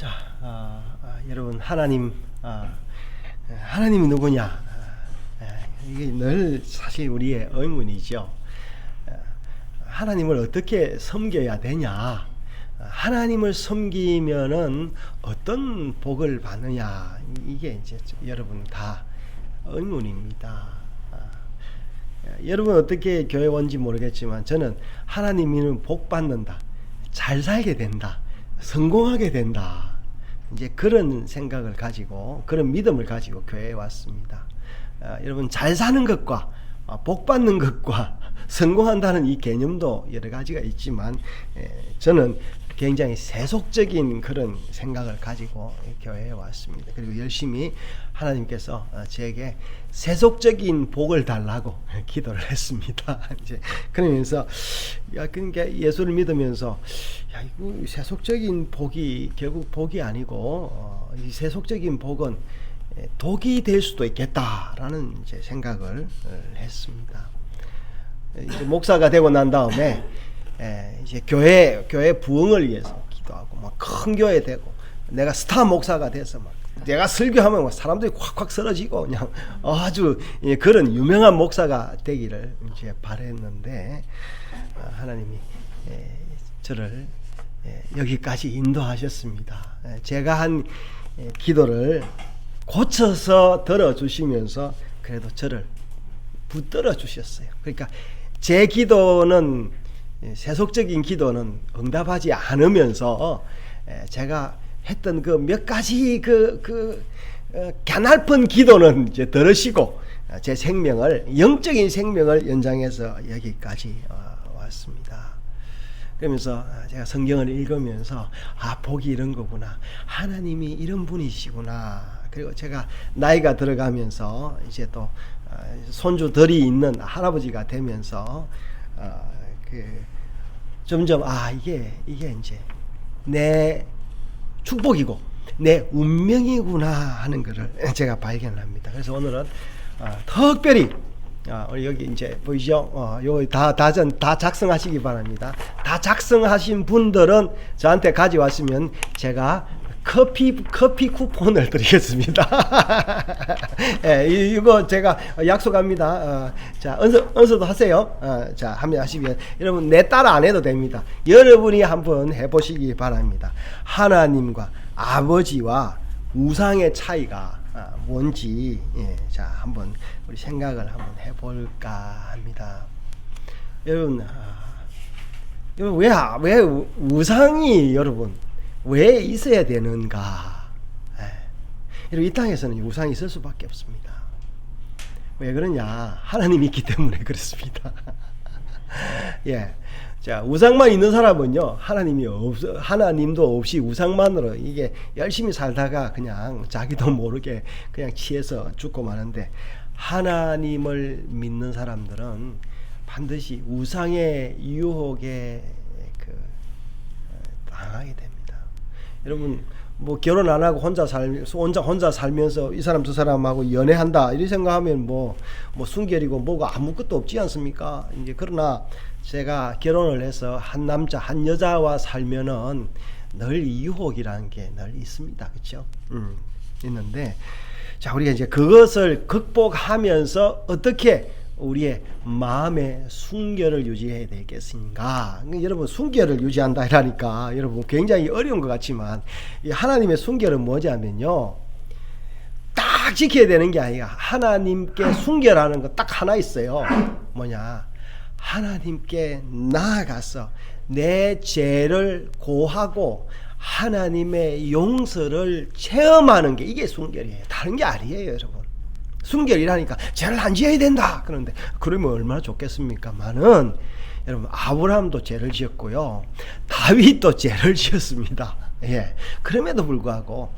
자, 여러분 하나님이 누구냐? 이게 늘 사실 우리의 의문이죠. 하나님을 어떻게 섬겨야 되냐? 하나님을 섬기면은 어떤 복을 받느냐? 이게 이제 여러분 다 의문입니다. 여러분 어떻게 교회 온지 모르겠지만 저는 하나님이는 복 받는다, 잘 살게 된다, 성공하게 된다, 이제 그런 생각을 가지고 그런 믿음을 가지고 교회에 왔습니다. 여러분 잘 사는 것과 복 받는 것과 성공한다는 이 개념도 여러 가지가 있지만 저는 굉장히 세속적인 그런 생각을 가지고 교회에 왔습니다. 그리고 열심히 하나님께서 제게 세속적인 복을 달라고 기도를 했습니다. 이제 그러면서 그러니까 예수를 믿으면서 이거 세속적인 복이 결국 복이 아니고 이 세속적인 복은 독이 될 수도 있겠다라는 이제 생각을 했습니다. 이제 목사가 되고 난 다음에 이제 교회 부흥을 위해서 기도하고 막 큰 교회 되고 내가 스타 목사가 돼서 막 내가 설교하면 사람들이 콱콱 쓰러지고 그냥 아주 그런 유명한 목사가 되기를 이제 바랬는데 하나님이 저를 여기까지 인도하셨습니다. 제가 한 기도를 고쳐서 들어주시면서 그래도 저를 붙들어 주셨어요. 그러니까 제 기도는 세속적인 기도는 응답하지 않으면서 제가 했던 그 몇 가지 가냘픈 기도는 이제 들으시고 제 생명을 영적인 생명을 연장해서 여기까지 왔습니다. 그러면서 제가 성경을 읽으면서 복이 이런 거구나, 하나님이 이런 분이시구나. 그리고 제가 나이가 들어가면서 이제 또 손주들이 있는 할아버지가 되면서 점점 이게 이제 내 축복이고 내 운명이구나 하는 것을 제가 발견합니다. 그래서 오늘은 특별히 여기 이제 보이죠? 여기 다 작성하시기 바랍니다. 다 작성하신 분들은 저한테 가져왔으면 제가 커피 쿠폰을 드리겠습니다. 이거 제가 약속합니다. 자, 은서도 하세요. 자, 한번 하시면 여러분 내 따라 안 해도 됩니다. 여러분이 한번 해보시기 바랍니다. 하나님과 아버지와 우상의 차이가 뭔지 자, 한번 우리 생각을 한번 해볼까 합니다. 여러분, 왜 우상이 여러분 왜 있어야 되는가? 이 땅에서는 우상이 있을 수밖에 없습니다. 왜 그러냐? 하나님이 있기 때문에 그렇습니다. 자, 우상만 있는 사람은요, 하나님도 없이 우상만으로 이게 열심히 살다가 그냥 자기도 모르게 그냥 취해서 죽고 마는데, 하나님을 믿는 사람들은 반드시 우상의 유혹에 당하게 됩니다. 여러분 뭐 결혼 안 하고 혼자 살면서 이 사람 저 사람하고 연애한다 이렇게 생각하면 뭐 순결이고 뭐가 아무것도 없지 않습니까? 이제 그러나 제가 결혼을 해서 한 남자 한 여자와 살면은 늘 유혹이라는 게 늘 있습니다. 그렇죠? 있는데 자, 우리가 이제 그것을 극복하면서 어떻게 우리의 마음의 순결을 유지해야 되겠습니까? 여러분 순결을 유지한다 이라니까 여러분 굉장히 어려운 것 같지만 이 하나님의 순결은 뭐냐면요, 딱 지켜야 되는 게 아니라 하나님께 순결하는 거 딱 하나 있어요. 뭐냐? 하나님께 나아가서 내 죄를 고하고 하나님의 용서를 체험하는 게 이게 순결이에요. 다른 게 아니에요. 여러분 순결이라니까 죄를 안 지어야 된다 그런데 그러면 얼마나 좋겠습니까만은 여러분 아브라함도 죄를 지었고요, 다윗도 죄를 지었습니다. 그럼에도 불구하고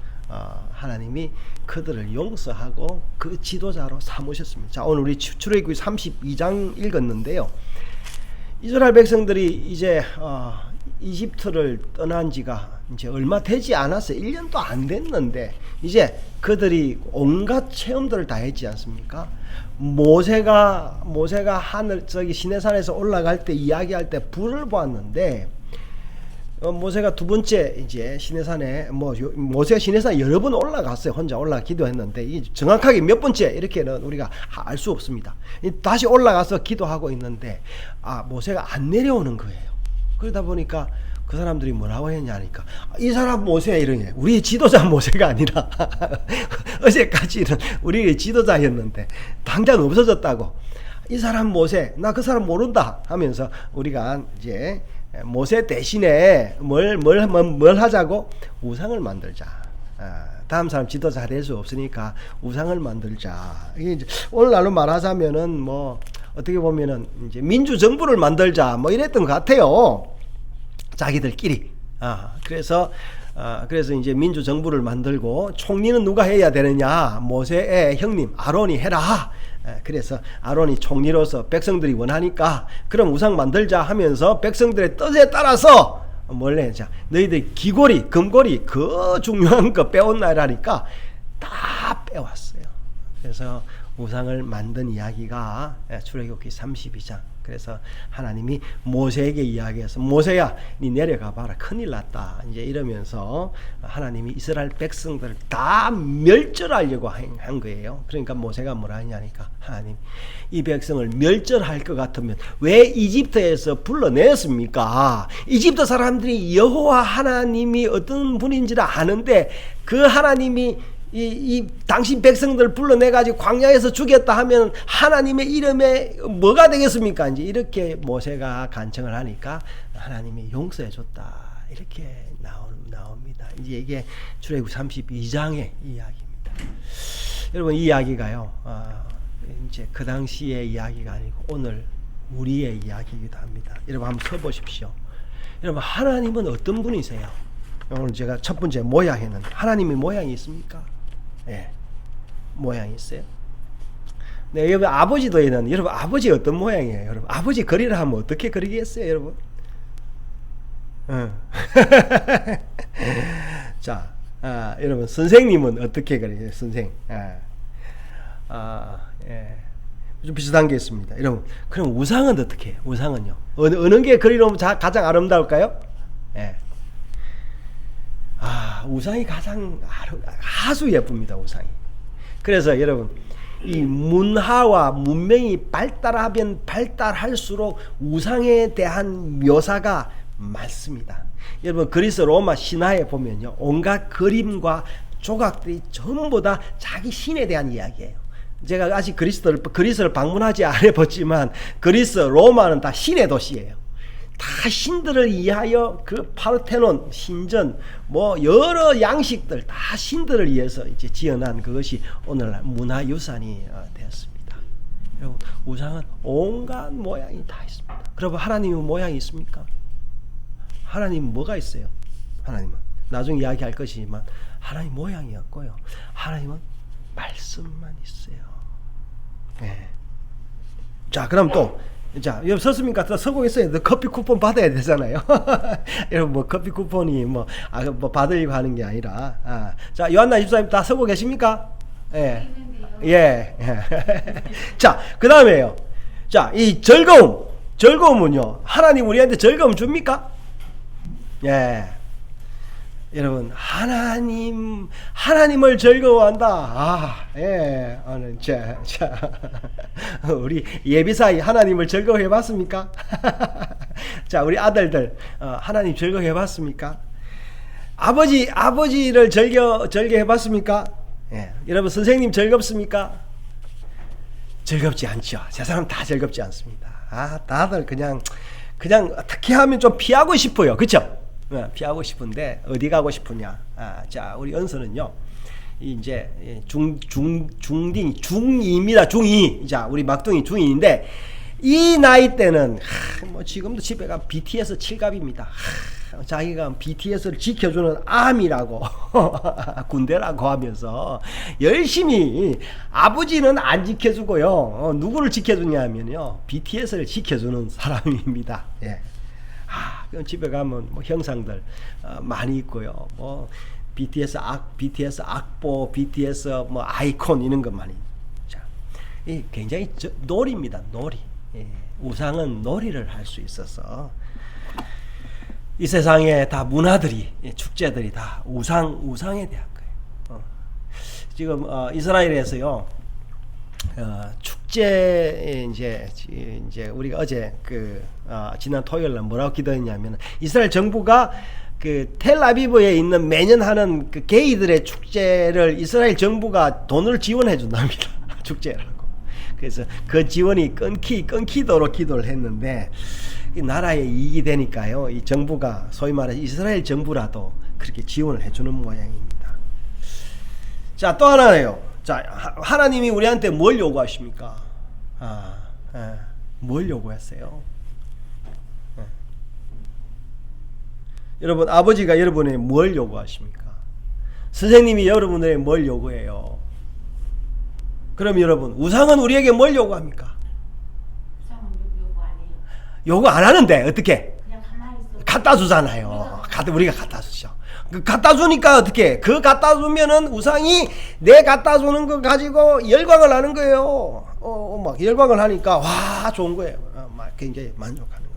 하나님이 그들을 용서하고 그 지도자로 삼으셨습니다. 자, 오늘 우리 출애굽기 32장 읽었는데요, 이스라엘 백성들이 이제 이집트를 떠난 지가 이제 얼마 되지 않았어요. 1년도 안 됐는데 이제 그들이 온갖 체험들을 다 했지 않습니까? 모세가 하늘 저기 시내산에서 올라갈 때 이야기할 때 불을 보았는데 모세가 두 번째 이제 시내산에 모세가 시내산에 여러 번 올라갔어요. 혼자 올라 기도했는데 이 정확하게 몇 번째 이렇게는 우리가 알 수 없습니다. 다시 올라가서 기도하고 있는데 모세가 안 내려오는 거예요. 그러다 보니까 그 사람들이 뭐라고 했냐니까 이 사람 모세 이러냐. 우리 지도자 모세가 아니라 어제까지는 우리 지도자였는데 당장 없어졌다고. 이 사람 모세 나 그 사람 모른다 하면서 우리가 이제 모세 대신에 뭘 하자고? 우상을 만들자. 다음 사람 지도자 될 수 없으니까 우상을 만들자. 이게 이제 오늘날로 말하자면은 뭐 어떻게 보면은 이제 민주정부를 만들자 뭐 이랬던 것 같아요. 자기들끼리. 그래서 이제 민주정부를 만들고 총리는 누가 해야 되느냐? 모세의 형님 아론이 해라. 그래서 아론이 총리로서 백성들이 원하니까 그럼 우상 만들자 하면서 백성들의 뜻에 따라서 뭘 해자. 너희들 귀고리, 금고리 그 중요한 거 빼온나라니까 다 빼왔어요. 그래서 우상을 만든 이야기가 출애굽기 32장. 그래서 하나님이 모세에게 이야기해서 모세야 니 내려가 봐라 큰일 났다 이제 이러면서 하나님이 이스라엘 백성들을 다 멸절하려고 한 거예요. 그러니까 모세가 뭐라 하냐니까 하나님 이 백성을 멸절할 것 같으면 왜 이집트에서 불러냈습니까? 이집트 사람들이 여호와 하나님이 어떤 분인지를 아는데 그 하나님이 이 당신 백성들 불러내가지고 광야에서 죽였다 하면 하나님의 이름에 뭐가 되겠습니까? 이제 이렇게 모세가 간청을 하니까 하나님이 용서해줬다. 이렇게 나옵니다. 이제 이게 출애굽 32장의 이야기입니다. 여러분 이 이야기가요, 이제 그 당시의 이야기가 아니고 오늘 우리의 이야기이기도 합니다. 여러분 한번 써보십시오. 여러분 하나님은 어떤 분이세요? 오늘 제가 첫 번째 모양 했는데 하나님의 모양이 있습니까? 예, 모양이 있어요. 네, 여러분 아버지도 있는 여러분 아버지 어떤 모양이에요? 여러분 아버지 그리라 하면 어떻게 그리겠어요, 여러분? 자, 여러분 선생님은 어떻게 그리세요, 선생? 예, 좀 비슷한 게 있습니다. 여러분 그럼 우상은 어떻게 해요? 우상은요? 어느 게 그리려면 가장 아름다울까요? 예. 우상이 가장 아주 예쁩니다. 우상이. 그래서 여러분 이 문화와 문명이 발달하면 발달할수록 우상에 대한 묘사가 많습니다. 여러분 그리스 로마 신화에 보면요 온갖 그림과 조각들이 전부 다 자기 신에 대한 이야기예요. 제가 아직 그리스를 방문하지 않아봤지만 그리스 로마는 다 신의 도시예요. 다 신들을 위하여 그 파르테논 신전 뭐 여러 양식들 다 신들을 위해서 이제 지어난 그것이 오늘날 문화유산이 되었습니다. 여러분 우상은 온갖 모양이 다 있습니다. 그러면 하나님은 모양이 있습니까? 하나님은 뭐가 있어요? 하나님은 나중에 이야기할 것이지만 하나님 모양이 없고요. 하나님은 말씀만 있어요. 네. 자 그럼 또 자, 여러분 섰습니까? 서고 있어요. 커피 쿠폰 받아야 되잖아요. 여러분 뭐 커피 쿠폰이 뭐 받으려고 하는 게 아니라. 자, 요한나 집사님 다 서고 계십니까? 예. 예. 자, 그다음에요. 자, 이 즐거움은요. 하나님 우리한테 즐거움 줍니까? 예. 여러분 하나님을 즐거워한다. 예, 자, 우리 예비사이 하나님을 즐거워해봤습니까? 자, 우리 아들들 하나님 즐거워해봤습니까? 아버지를 즐겨해봤습니까? 예, 여러분 선생님 즐겁습니까? 즐겁지 않죠. 세상은 다 즐겁지 않습니다. 다들 그냥 어떻게 하면 좀 피하고 싶어요, 그렇죠? 피하고 싶은데 어디 가고 싶으냐? 자, 우리 은서는요. 이제 중2입니다. 중2. 자, 우리 막둥이 중2인데 이 나이 때는 뭐 지금도 집에 가면 BTS 칠갑입니다. 자기가 BTS를 지켜주는 암이라고 군대라고 하면서 열심히 아버지는 안 지켜주고요. 누구를 지켜주냐 하면요. BTS를 지켜주는 사람입니다. 예. 집에 가면 뭐 형상들 많이 있고요. 뭐 BTS 악보, BTS 뭐 아이콘 이런 것 많이. 자, 이 굉장히 놀이입니다. 놀이. 예. 우상은 놀이를 할 수 있어서. 이 세상에 다 문화들이, 축제들이 다 우상에 대한 거예요. 지금 이스라엘에서요, 축제 이제 우리가 어제 지난 토요일 날 뭐라고 기도했냐면, 이스라엘 정부가 그 텔아비브에 있는 매년 하는 그 게이들의 축제를 이스라엘 정부가 돈을 지원해 준답니다. 축제라고. 그래서 그 지원이 끊기도록 기도를 했는데, 이 나라에 이익이 되니까요, 이 정부가 소위 말해 이스라엘 정부라도 그렇게 지원을 해주는 모양입니다. 자, 또 하나예요. 자, 하나님이 우리한테 뭘 요구하십니까? 뭘 요구했어요? 여러분, 아버지가 여러분에게 뭘 요구하십니까? 선생님이 여러분에게 뭘 요구해요? 그럼 여러분, 우상은 우리에게 뭘 요구합니까? 우상은 요구 안 해요. 요구 안 하는데 어떻게? 그냥 가만히 있어. 갖다 주잖아요. 우리가 갖다 주죠. 갖다 주니까 어떻게? 그 갖다 주면은 우상이 내 갖다 주는 거 가지고 열광을 하는 거예요. 막 열광을 하니까 와, 좋은 거예요. 막 굉장히 만족하는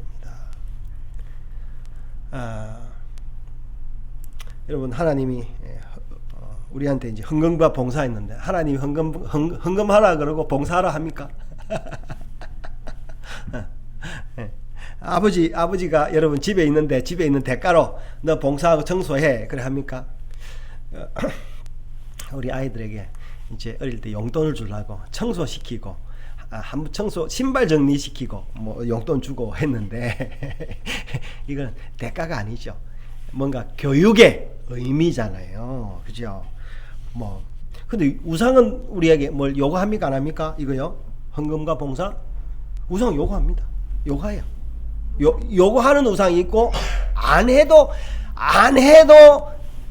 겁니다. 여러분, 하나님이 우리한테 이제 헌금과 봉사했는데, 하나님이 헌금하라 그러고 봉사하라 합니까? 아버지가 여러분 집에 있는데, 집에 있는 대가로 너 봉사하고 청소해 그래 합니까? 우리 아이들에게 이제 어릴 때 용돈을 주려고 청소시키고, 한번 신발 정리시키고 뭐 용돈 주고 했는데 이건 대가가 아니죠. 뭔가 교육의 의미잖아요. 그죠? 근데 우상은 우리에게 뭘 요구합니까? 안 합니까? 이거요? 헌금과 봉사? 우상 요구합니다. 요구해요. 요구하는 우상이 있고, 안 해도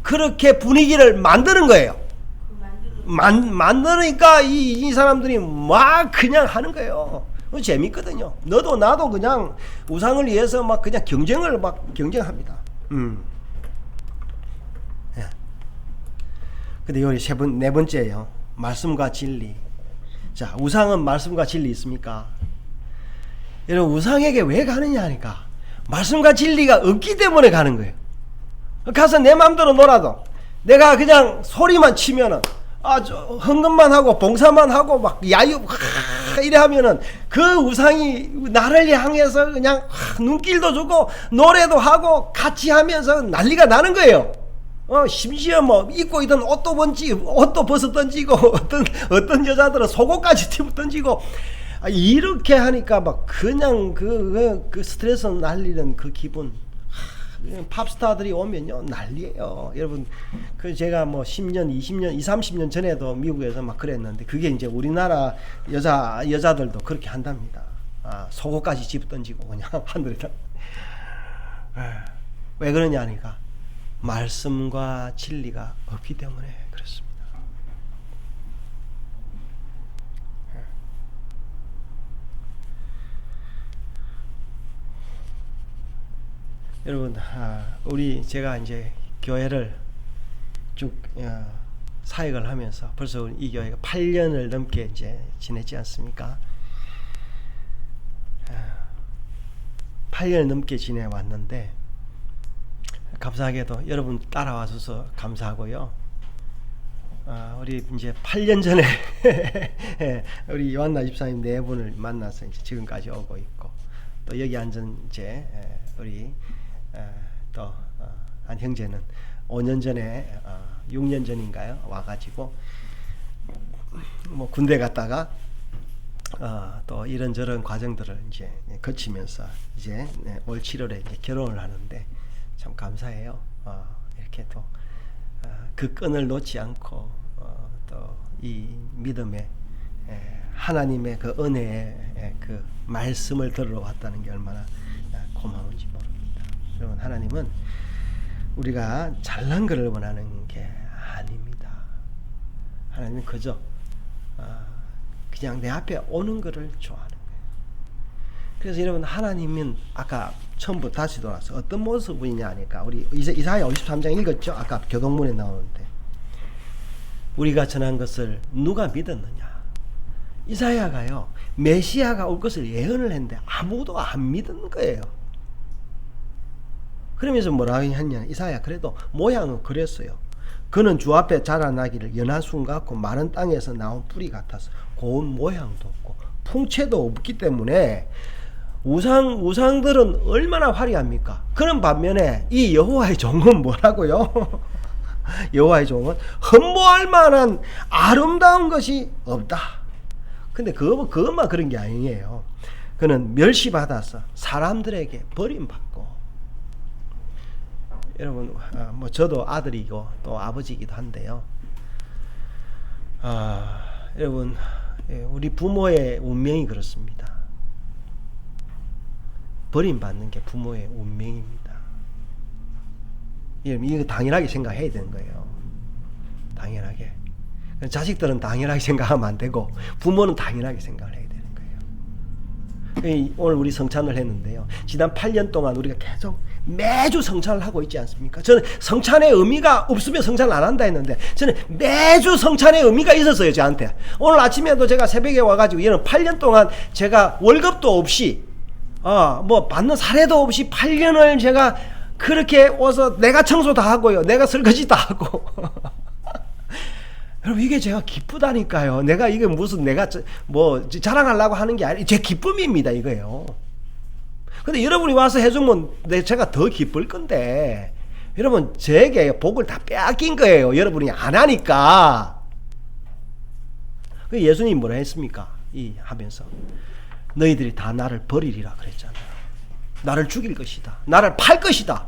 그렇게 분위기를 만드는 거예요. 만드니까 이 사람들이 막 그냥 하는 거예요. 재밌거든요. 너도 나도 그냥 우상을 위해서 막 그냥 경쟁합니다. 근데 여기 네 번째예요. 말씀과 진리. 자, 우상은 말씀과 진리 있습니까? 여러분, 우상에게 왜 가느냐 하니까 말씀과 진리가 없기 때문에 가는 거예요. 가서 내 마음대로 놀아도, 내가 그냥 소리만 치면은, 헌금만 하고 봉사만 하고 막 야유 이래 하면은 그 우상이 나를 향해서 그냥 눈길도 주고 노래도 하고 같이 하면서 난리가 나는 거예요. 심지어 뭐 입고 있던 옷도 벗어 던지고, 어떤 여자들은 속옷까지 던지고, 이렇게 하니까 막 그냥 그 스트레스 날리는 그 기분. 팝스타들이 오면요 난리예요. 여러분, 제가 뭐 10년, 20년, 30년 전에도 미국에서 막 그랬는데, 그게 이제 우리나라 여자들도 그렇게 한답니다. 속옷까지 집어 던지고 그냥 하늘에다. 왜 그러냐 하니까 말씀과 진리가 없기 때문에 그렇습니다. 여러분, 제가 이제 교회를 쭉 사역을 하면서 벌써 이 교회가 8년을 넘게 이제 지냈지 않습니까? 8년 넘게 지내왔는데, 감사하게도 여러분 따라와줘서 감사하고요. 우리 이제 8년 전에 우리 요한나 집사님 네 분을 만나서 이제 지금까지 오고 있고, 또 여기 앉은 이제 우리 또 한 형제는 5년 전에 6년 전인가요? 와가지고 뭐 군대 갔다가 또 이런저런 과정들을 이제 거치면서 이제 올 7월에 이제 결혼을 하는데 참 감사해요. 이렇게 또 그 끈을 놓지 않고 또 이 믿음의 하나님의 그 은혜의 그 말씀을 들어왔다는 게 얼마나 고마운지 모릅니다. 여러분, 하나님은 우리가 잘난 것을 원하는 게 아닙니다. 하나님은 그저 그냥 내 앞에 오는 것을 좋아하는 거예요. 그래서 여러분, 하나님은 아까 처음부터 다시 돌아서 어떤 모습이냐 하니까, 우리 이사야 53장 읽었죠? 아까 교동문에 나오는데, 우리가 전한 것을 누가 믿었느냐? 이사야가요, 메시아가 올 것을 예언을 했는데 아무도 안 믿은 거예요. 그러면서 뭐라고 했냐, 이사야 그래도 모양은 그랬어요. 그는 주 앞에 자라나기를 연한 순 같고 마른 땅에서 나온 뿌리 같아서 고운 모양도 없고 풍채도 없기 때문에 우상들은 얼마나 화려합니까? 그런 반면에 이 여호와의 종은 뭐라고요? 여호와의 종은 흠모할 만한 아름다운 것이 없다. 근데 그것만 그런 게 아니에요. 그는 멸시받아서 사람들에게 버림받고. 여러분, 뭐 저도 아들이고 또 아버지이기도 한데요. 여러분, 우리 부모의 운명이 그렇습니다. 버림받는 게 부모의 운명입니다. 이거 당연하게 생각해야 되는 거예요. 당연하게. 자식들은 당연하게 생각하면 안 되고 부모는 당연하게 생각을 해야 되는 거예요. 오늘 우리 성찬을 했는데요. 지난 8년 동안 우리가 계속 매주 성찬을 하고 있지 않습니까? 저는 성찬의 의미가 없으면 성찬을 안 한다 했는데 저는 매주 성찬의 의미가 있었어요. 저한테. 오늘 아침에도 제가 새벽에 와가지고 얘는 8년 동안 제가 월급도 없이 뭐 받는 사례도 없이 8년을 제가 그렇게 와서 내가 청소 다 하고요. 내가 설거지 다 하고. 여러분 이게 제가 기쁘다니까요. 내가 이게 무슨 내가 뭐 자랑하려고 하는 게 아니에요. 제 기쁨입니다. 이거예요. 근데 여러분이 와서 해주면 제가 더 기쁠 건데 여러분 제게 복을 다 빼앗긴 거예요. 여러분이 안 하니까. 예수님이 뭐라 했습니까? 하면서 너희들이 다 나를 버리리라 그랬잖아요. 나를 죽일 것이다. 나를 팔 것이다.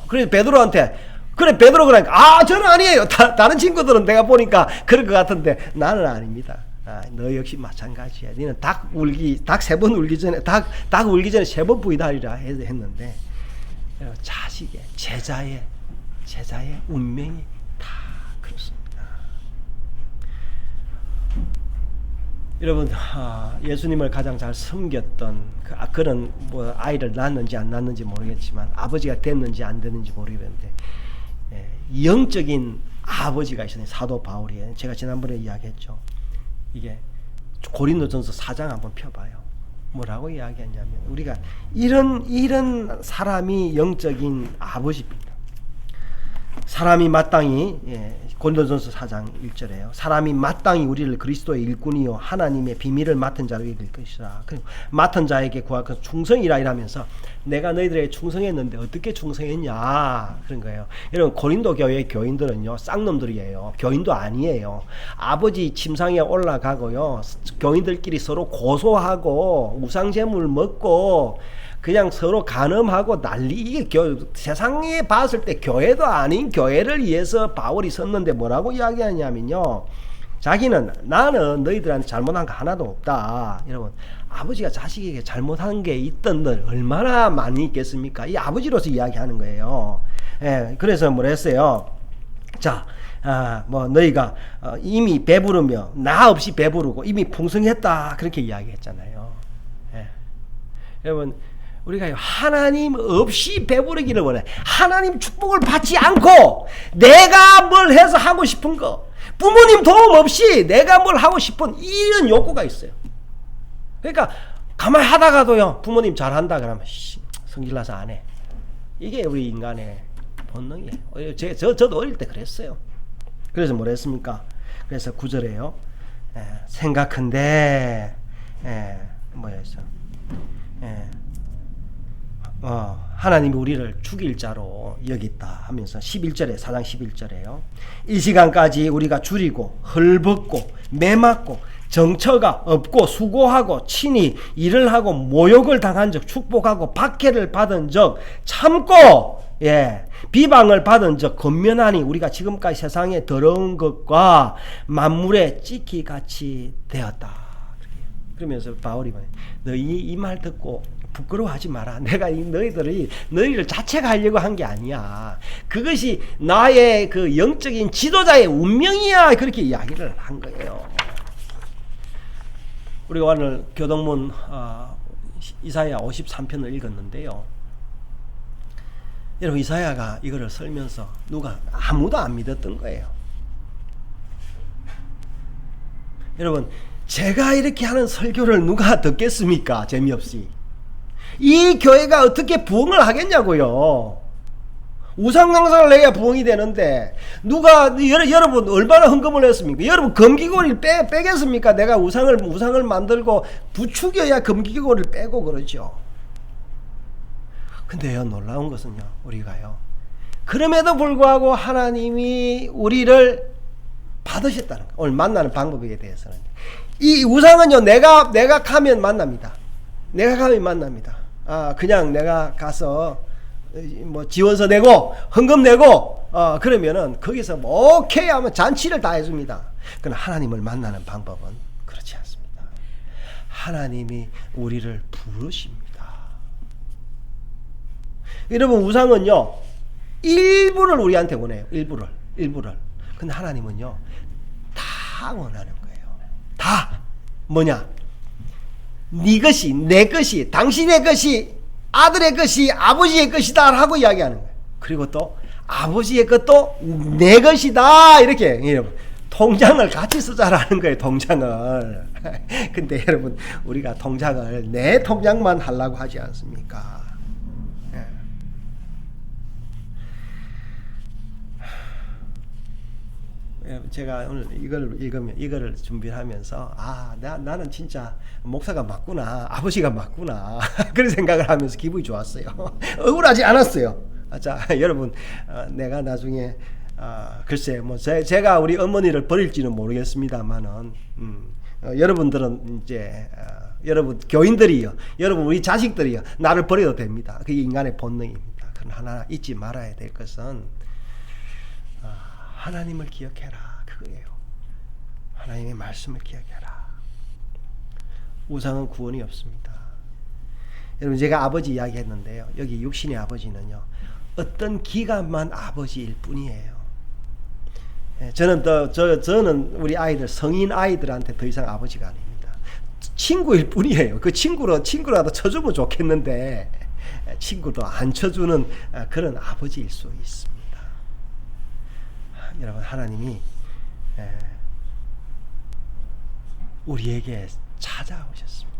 그래서 베드로한테 베드로 그러니까 저는 아니에요. 다른 친구들은 내가 보니까 그럴 것 같은데 나는 아닙니다. 너 역시 마찬가지야. 너는 닭 3번 울기 전에 닭 울기 전에 3번 부인하리라 했는데 자식의 제자의 운명이 다 그렇습니다. 여러분 예수님을 가장 잘 섬겼던 그런 뭐 아이를 낳았는지 안 낳았는지 모르겠지만 아버지가 됐는지 안 됐는지 모르겠는데 영적인 아버지가 있었는데 사도 바울이 제가 지난번에 이야기했죠. 이게 고린도전서 4장 한번 펴봐요. 뭐라고 이야기했냐면 우리가 이런 사람이 영적인 아버지입니다. 사람이 마땅히 고린도전서 4장 1절에요. 사람이 마땅히 우리를 그리스도의 일꾼이요 하나님의 비밀을 맡은 자로 여길 것이라. 그리고 맡은 자에게 구할 것은 충성이라 이라면서 내가 너희들에게 충성했는데 어떻게 충성했냐 그런 거예요. 여러분 고린도 교회 교인들은요 쌍놈들이에요. 교인도 아니에요. 아버지 침상에 올라가고요 교인들끼리 서로 고소하고 우상제물 먹고 그냥 서로 간음하고 난리. 이게 세상에 봤을 때 교회도 아닌 교회를 위해서 바울이 섰는데 뭐라고 이야기하냐면요. 자기는 나는 너희들한테 잘못한 거 하나도 없다. 여러분 아버지가 자식에게 잘못한 게 있던 늘 얼마나 많이 있겠습니까? 이 아버지로서 이야기하는 거예요. 그래서 뭐라 했어요? 자, 뭐 너희가 이미 배부르며 나 없이 배부르고 이미 풍성했다 그렇게 이야기했잖아요. 여러분 우리가 하나님 없이 배부르기를 원해. 하나님 축복을 받지 않고 내가 뭘 해서 하고 싶은 거, 부모님 도움 없이 내가 뭘 하고 싶은 이런 욕구가 있어요. 그러니까 가만히 하다가도요 부모님 잘한다 그러면 성질나서 안 해. 이게 우리 인간의 본능이에요. 저도 어릴 때 그랬어요. 그래서 뭐라 했습니까? 그래서 9절에요 생각한데 뭐였어? 하나님이 우리를 죽일 자로 여겼다 하면서 11절에 4장 11절에요. 이 시간까지 우리가 줄이고 헐벗고 매맞고 정처가 없고 수고하고 친히 일을 하고 모욕을 당한 적 축복하고 박해를 받은 적 참고 비방을 받은 적 건면하니 우리가 지금까지 세상에 더러운 것과 만물의 찌기같이 되었다. 그러면서 바울이 너희 이 말 듣고 부끄러워하지 마라. 내가 너희를 자책하려고 한 게 아니야. 그것이 나의 그 영적인 지도자의 운명이야. 그렇게 이야기를 한 거예요. 우리가 오늘 교동문 이사야 53편을 읽었는데요. 여러분 이사야가 이거를 설면서 아무도 안 믿었던 거예요. 여러분 제가 이렇게 하는 설교를 누가 듣겠습니까? 재미없이. 이 교회가 어떻게 부흥을 하겠냐고요. 우상 강사를 해야 부흥이 되는데 누가 여러분 얼마나 헌금을 했습니까? 여러분 금기고리를 빼겠습니까? 내가 우상을 만들고 부추겨야 금기고리를 빼고 그러죠. 근데요, 놀라운 것은요, 우리가요, 그럼에도 불구하고 하나님이 우리를 받으셨다는 거. 오늘 만나는 방법에 대해서는 이 우상은요, 내가 가면 만납니다. 내가 가면 만납니다. 그냥 내가 가서 뭐 지원서 내고 헌금 내고 그러면은 거기서 뭐 오케이 하면 잔치를 다 해줍니다. 그러나 하나님을 만나는 방법은 그렇지 않습니다. 하나님이 우리를 부르십니다. 여러분, 우상은요 일부를 우리한테 원해요. 일부를. 근데 하나님은요 다 원하는 거예요. 다. 뭐냐? 네 것이, 내 것이, 당신의 것이, 아들의 것이 아버지의 것이다 하고 이야기하는 거예요. 그리고 또 아버지의 것도 내 것이다, 이렇게 여러분 통장을 같이 쓰자라는 거예요. 통장을. 근데 여러분, 우리가 통장을 내 통장만 하려고 하지 않습니까? 제가 오늘 이거를 준비하면서 나는 진짜 목사가 맞구나, 아버지가 맞구나 그런 생각을 하면서 기분이 좋았어요. 억울하지 않았어요. 자, 여러분, 내가 나중에 글쎄 뭐 제가 우리 어머니를 버릴지는 모르겠습니다만은 여러분들은 이제 여러분 교인들이요, 여러분 우리 자식들이요, 나를 버려도 됩니다. 그게 인간의 본능입니다. 그러나 하나 잊지 말아야 될 것은 하나님을 기억해라, 그거예요. 하나님의 말씀을 기억해라. 우상은 구원이 없습니다. 여러분, 제가 아버지 이야기했는데요, 여기 육신의 아버지는요 어떤 기간만 아버지일 뿐이에요. 저는 우리 아이들, 성인 아이들한테 더 이상 아버지가 아닙니다. 친구일 뿐이에요. 그 친구라도 쳐주면 좋겠는데 친구도 안 쳐주는 그런 아버지일 수 있습니다. 여러분, 하나님이 우리에게 찾아오셨습니다.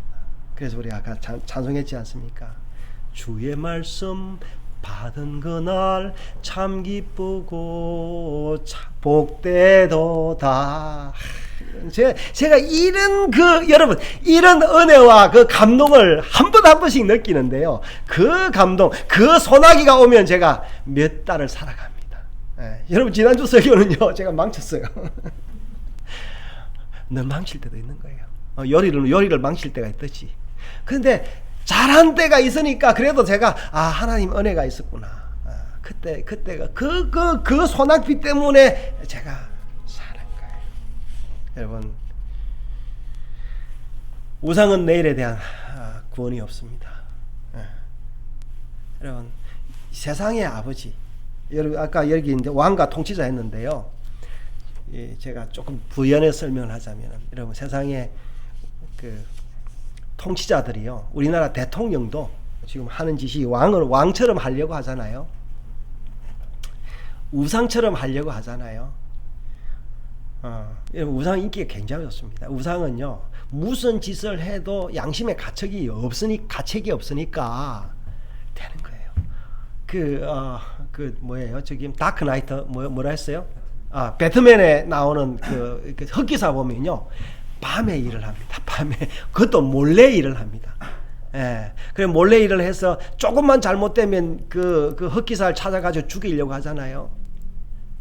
그래서 우리가 아까 찬송했지 않습니까? 주의 말씀 받은 그날 참 기쁘고 복되도다. 제가 여러분, 이런 은혜와 그 감동을 한 번씩 느끼는데요, 그 감동, 그 소나기가 오면 제가 몇 달을 살아갑니다. 여러분, 지난주 설교는요 제가 망쳤어요. 늘 망칠 때도 있는 거예요. 요리를 망칠 때가 있듯이. 그런데 잘한 때가 있으니까 그래도 제가 하나님 은혜가 있었구나. 그때가 그 소낙비 때문에 제가 사는 거예요. 여러분, 우상은 내일에 대한 구원이 없습니다. 여러분, 세상의 아버지, 여러분 아까 여기 이제 왕과 통치자 했는데요, 제가 조금 부연해 설명을 하자면, 여러분, 세상에 그 통치자들이요, 우리나라 대통령도 지금 하는 짓이 왕처럼 하려고 하잖아요. 우상처럼 하려고 하잖아요. 여러분, 우상 인기가 굉장히 좋습니다. 우상은요 무슨 짓을 해도 양심의 가책이 없으니까 되는 거예요. 뭐예요? 저기 다크 나이트 뭐라 했어요? 배트맨에 나오는 그 흑기사 보면요, 밤에 일을 합니다. 밤에. 그것도 몰래 일을 합니다. 그래 몰래 일을 해서 조금만 잘못되면 그 흑기사를 찾아가지고 죽이려고 하잖아요.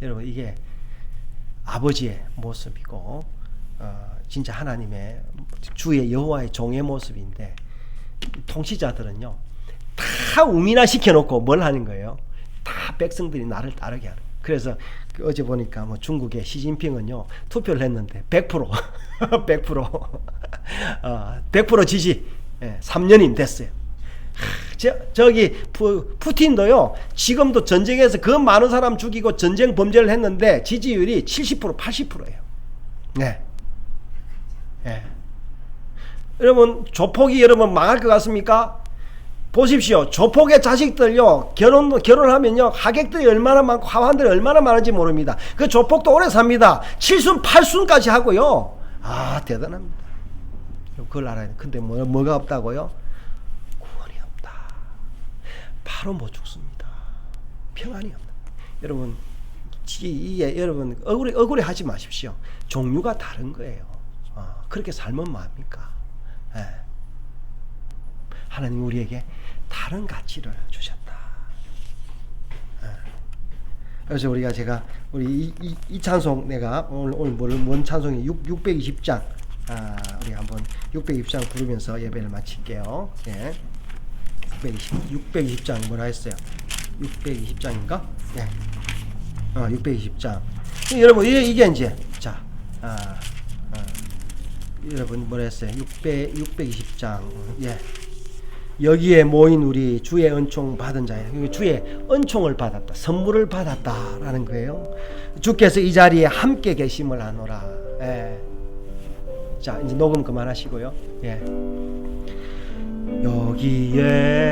여러분, 이게 아버지의 모습이고 진짜 하나님의 주의 여호와의 종의 모습인데, 통치자들은요 다 우민화 시켜놓고 뭘 하는 거예요? 다 백성들이 나를 따르게 하는 거예요. 그래서 어제 보니까 뭐 중국의 시진핑은요 투표를 했는데 100% 100% 지지, 3년임 됐어요. 저기 푸틴도요 지금도 전쟁에서 그 많은 사람 죽이고 전쟁 범죄를 했는데 지지율이 70% 80%예요. 네. 여러분, 조폭이 여러분 망할 것 같습니까? 보십시오. 조폭의 자식들요 결혼하면요 하객들이 얼마나 많고 하환들이 얼마나 많은지 모릅니다. 그 조폭도 오래 삽니다. 7순 8순까지 하고요. 대단합니다. 그걸 알아야 돼. 근데 뭐가 없다고요? 구원이 없다. 바로 못 죽습니다. 평안이 없는. 여러분 이게 여러분 억울해 하지 마십시오. 종류가 다른 거예요. 그렇게 살면 뭐합니까? 예. 하나님 우리에게 다른 가치를 주셨다. 예. 그래서 제가 우리 이 찬송 내가 오늘 뭔 찬송이 620장 우리 한번 620장 부르면서 예배를 마칠게요. 예. 620장 뭐라 했어요? 620장인가? 예. 620장. 여러분 이게 이제 자, 여러분 뭐라 했어요? 620장. 예. 여기에 모인 우리 주의 은총 받은 자예요. 주의 은총을 받았다, 선물을 받았다라는 거예요. 주께서 이 자리에 함께 계심을 아노라. 예. 자, 이제 녹음 그만하시고요. 예. 여기에